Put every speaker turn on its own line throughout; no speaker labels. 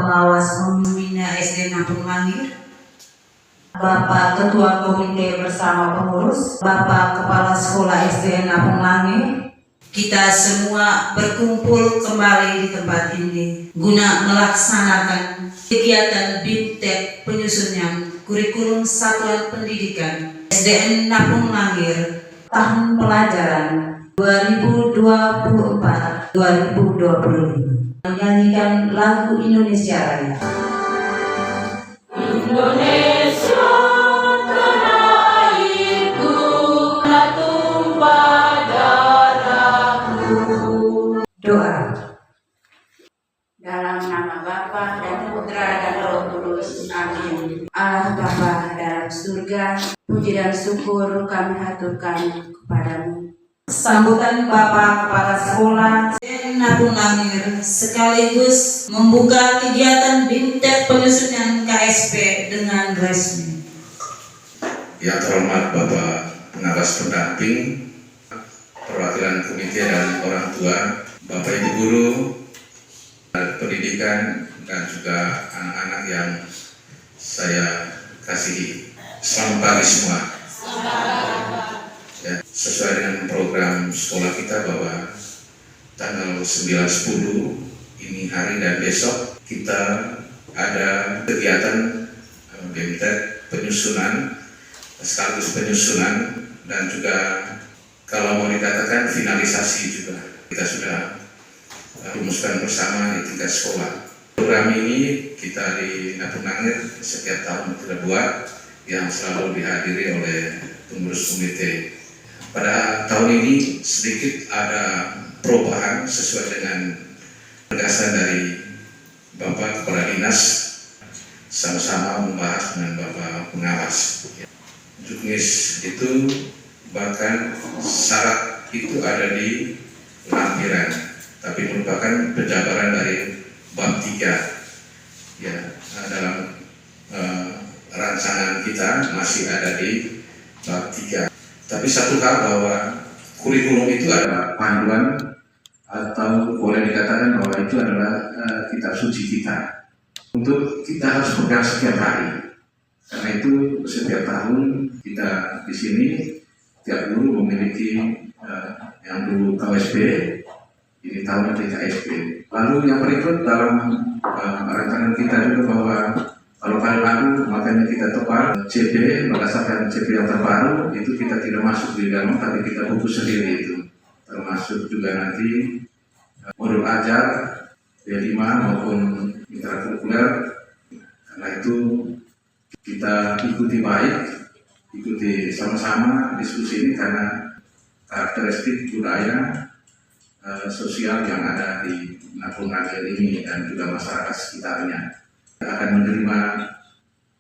Pengawas Pembina SD Napung Langir, Bapak Ketua Komite bersama pengurus, Bapak Kepala Sekolah SD Napung Langir, kita semua berkumpul kembali di tempat ini guna melaksanakan kegiatan BIMTEK penyusunan kurikulum satuan pendidikan SDN Napung Langir tahun pelajaran 2024-2025. Menyanyikan lagu Indonesia Raya.
Indonesia tanah airku, tanah tumpah darahku.
Doa.
Dalam nama Bapa dan Putra dan Roh Kudus. Amin. Allah Bapa dalam surga, puji dan syukur kami haturkan kepadamu.
Sambutan Bapak Kepala Sekolah SDN Napung Langir sekaligus membuka kegiatan BIMTEK penyusunan KSP dengan resmi.
Yang terhormat Bapak Pengawas Pendamping, perwakilan komite dan orang tua, Bapak Ibu Guru, pendidikan, dan juga anak-anak yang saya kasihi. Selamat pagi semua. Ya, sesuai dengan program sekolah kita bahwa tanggal 9-10 ini hari dan besok kita ada kegiatan BIMTEK penyusunan, sekaligus penyusunan, dan juga kalau mau dikatakan finalisasi juga. Kita sudah rumuskan bersama di tingkat sekolah. Program ini kita di Napung Langir setiap tahun kita buat, yang selalu dihadiri oleh pengurus komite. Pada tahun ini sedikit ada perubahan sesuai dengan penegasan dari Bapak Kepala Dinas, sama-sama membahas dengan Bapak Pengawas. Juknis itu bahkan syarat itu ada di lampiran, tapi merupakan penjabaran dari bab 3. Ya, dalam rancangan kita masih ada di bab 3. Tapi satu hal bahwa kurikulum itu adalah panduan atau boleh dikatakan bahwa itu adalah kitab suci kita. Untuk kita harus pegang setiap hari. Karena itu setiap tahun kita di sini tiap guru memiliki yang dulu KSP, ini tahun nanti KSP. Lalu yang berikut dalam rancangan kita juga bahwa kalau kali lalu makanya kita tebal CP berdasarkan CP yang terbaru itu kita tidak masuk di dalam, tapi kita buku sendiri itu, termasuk juga nanti modul ajar D5 maupun intrakurikuler. Karena itu kita ikuti baik, ikuti sama-sama diskusi ini karena karakteristik budaya sosial yang ada di Napung Langir ini dan juga masyarakat sekitarnya. Kita akan menerima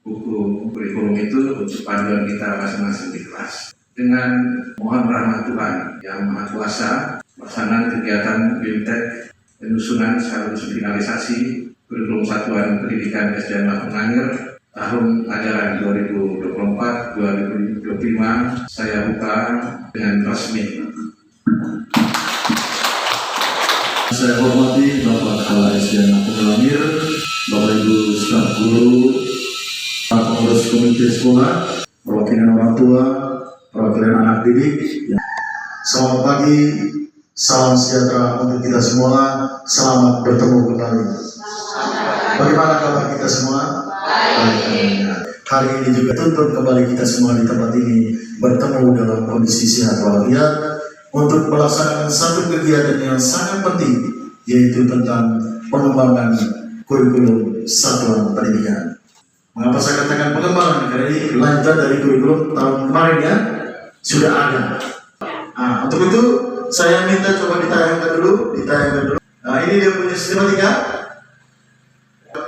buku kurikulum itu untuk panduan kita masing-masing di kelas. Dengan mohon rahmat Tuhan yang Maha Kuasa, pelaksanaan kegiatan BIMTEK penyusunan sekaligus finalisasi kurikulum satuan pendidikan SDN Napung Langir tahun ajaran 2024-2025 saya buka dengan resmi.
Saya hormati Bapak Kepala SDN Napung Langir, Bapak Ibu staf guru, Pak pengurus komite sekolah, perwakilan orang tua, perwakilan anak didik. Selamat pagi, salam sejahtera untuk kita semua. Selamat bertemu kembali. Bagaimana kabar kita semua? Baik. Hari ini juga tuntut kembali kita semua di tempat ini bertemu dalam kondisi sehat walafiat untuk melaksanakan satu kegiatan yang sangat penting, yaitu tentang pengembangan kurikulum satuan pendidikan. Mengapa saya katakan pengembangan? Karena ini lanjut dari kurikulum tahun kemarin ya, sudah ada. Nah, untuk itu saya minta coba ditayangkan dulu. Nah, ini dia punya sistematika.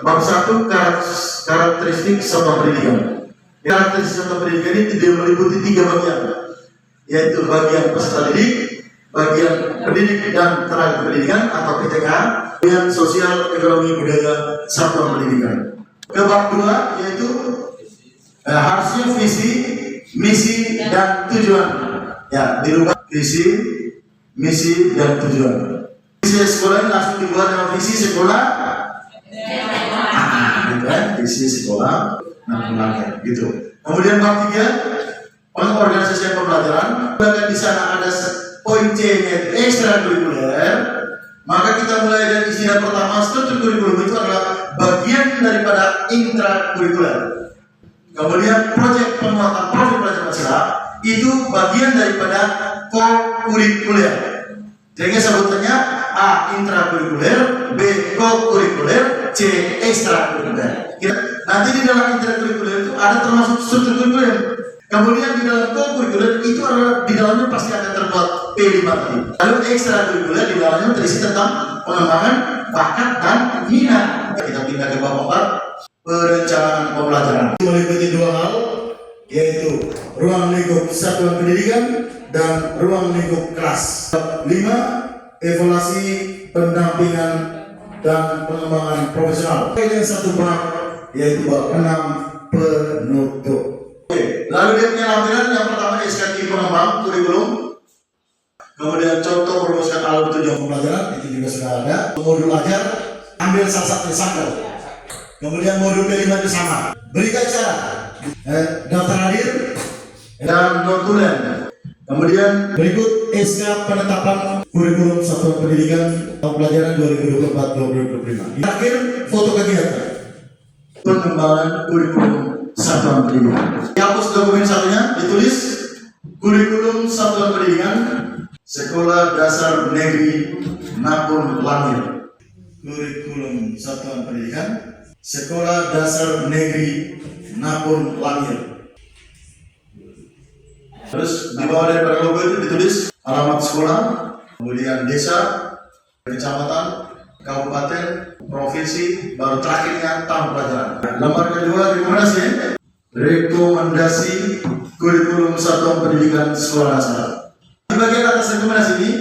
Bab 1 karakteristik satuan pendidikan. Karakteristik satuan pendidikan ini tidak meliputi 3 bagian, yaitu bagian peserta didik, bagian pendidik dan tenaga pendidikan atau PTK, bagian sosial, ekonomi, budaya, satuan pendidikan. Ke bab 2 yaitu harusnya visi, misi, dan tujuan. Ya, dirubah visi, misi, dan tujuan. Visi sekolah langsung dibuat dengan visi sekolah. visi sekolah Nampung gitu. Kemudian bab 3, pengorganisasian pembelajaran. Bahkan di sana ada poin C-nya ekstrakurikuler. Maka kita mulai dari istilah pertama, struktur kurikulum itu adalah bagian daripada intrakurikuler. Kemudian proyek penguatan profil pelajar Pancasila itu bagian daripada co-kurikuler. Sehingga sebutannya A. Intrakurikuler, B. Co-kurikuler, C. Ekstrakurikuler. Nanti di dalam intrakurikuler itu ada termasuk struktur kurikuler. Kemudian di dalam co-kurikuler itu adalah di dalamnya pasti akan terbuat P5 tadi. Lalu ekstrakurikuler di dalamnya terisi tentang pengembangan bakat dan minat. Kita pindah ke bab 4, perencanaan pembelajaran. Meliputi 2 hal, yaitu ruang lingkup satuan pendidikan dan ruang lingkup kelas. 5. Evaluasi pendampingan dan pengembangan profesional. Yang satu bab, yaitu bab 6, penutup. Lalu dia punya lampiran yang pertama SKT pengembang kurikulum, kemudian contoh merumuskan alur tujuan pembelajaran itu juga sudah ada. Modul ajar ambil salah satu sampel, kemudian modul kelima itu sama. Berikan cara daftar hadir dan notulen. Kemudian berikut SK penetapan kurikulum satuan pendidikan tahun pelajaran 2024-2025. Terakhir foto kegiatan pengembangan kurikulum satuan pendidikan. Dihapus dokumen satunya, ditulis kurikulum satuan pendidikan Sekolah Dasar Negeri Napun Langir. Kurikulum satuan pendidikan Sekolah Dasar Negeri Napun Langir. Terus di bawah daripada logo itu ditulis alamat sekolah, kemudian desa, kecamatan, kabupaten, provinsi, baru terakhirnya tahun pelajaran. Lembar kedua rekomendasi kurikulum satuan pendidikan sekolah dasar. Di bagian atas rekomendasi ini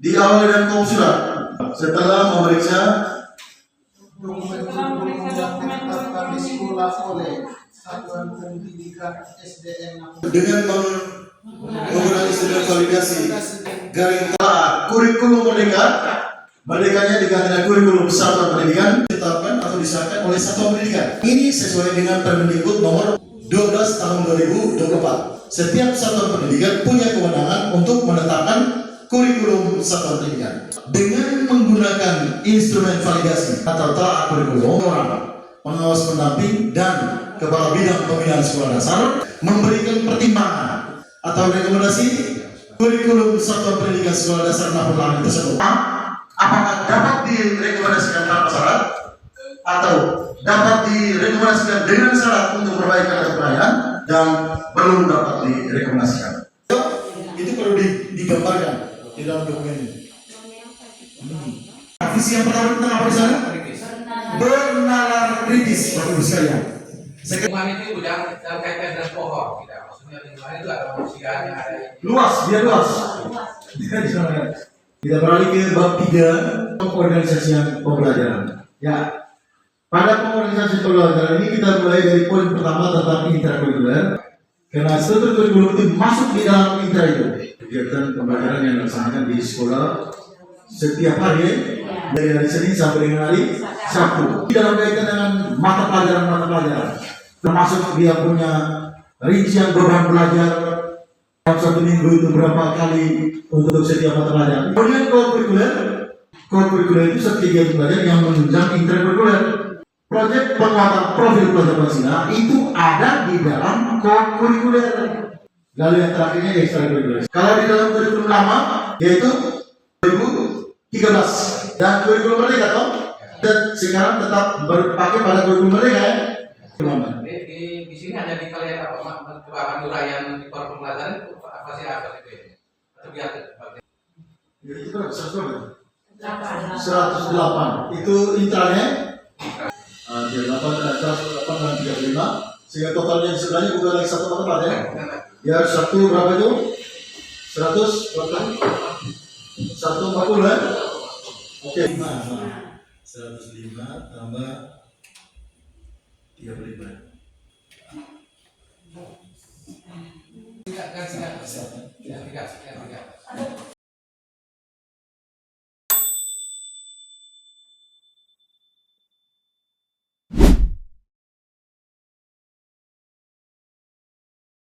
diawali dengan surat setelah memeriksa
dokumen yang ditetapkan di sekolah oleh satuan pendidikan SDN
dengan menggunakan istilah validasi garing kurikulum merdeka. Merdekanya diganti dengan kurikulum satuan pendidikan ditetapkan atau disahkan oleh satuan pendidikan. Ini sesuai dengan Permendikbud nomor 12 tahun 2024. Setiap satuan pendidikan punya kewenangan untuk menetapkan kurikulum satuan pendidikan dengan menggunakan instrumen validasi atau telaah kurikulum. Pengawas pendamping dan kepala bidang pembinaan sekolah dasar memberikan pertimbangan atau rekomendasi kurikulum satuan pendidikan sekolah dasar Napun Langir tersebut. Apakah dapat direkomendasikan tanpa syarat atau dapat direkomendasikan dengan syarat untuk perbaikan atau penilaian dan belum dapat direkomendasikan. Itu perlu digambarkan di dalam dokumen ini. Visi yang pertama tentang apa di sana? Bernalar kritis, Bapak Ibu sekalian.
Lingkungan itu udah kaitan dengan pohon, tidak. Maksudnya lingkungan itu ada manusianya, ada
Luas, biar luas. Kita beralih ke bab 3, pengorganisasian pembelajaran. Ya, pada pengorganisasian pembelajaran ini kita mulai dari poin pertama tentang intrakurikuler. Karena struktur kurikulum itu masuk di dalam intra itu. Kegiatan pembelajaran yang dilaksanakan di sekolah setiap hari dari hari Senin sampai dengan hari Sabtu. Di dalam kaitan dengan mata pelajaran, termasuk dia punya rincian beban belajar dalam 1 minggu itu berapa kali untuk setiap mata pelajaran. Kemudian co-kurikuler itu kegiatan belajar yang menunjang intrakurikuler. Proyek penguatan profil pelajar Pancasila itu ada di dalam co-kurikuler. Lalu yang terakhirnya ekstrakurikuler. Kalau di dalam kurikulum lama yaitu 2013 dan kurikulum merdeka toh, dan sekarang tetap berpakai pada kurikulum merdeka ya.
di sini hanya di kalian apa uraian di pembelajaran itu apa sih itu ya? Atau biar
Ya, itu berapa? 108. Itu intranya. Dia 8 dan 35. Sehingga totalnya sebenarnya bukan lagi satu mata pelajaran ya. Ya satu berapa itu? 100 berapa? 140 ya? Oke. 105 tambah 35.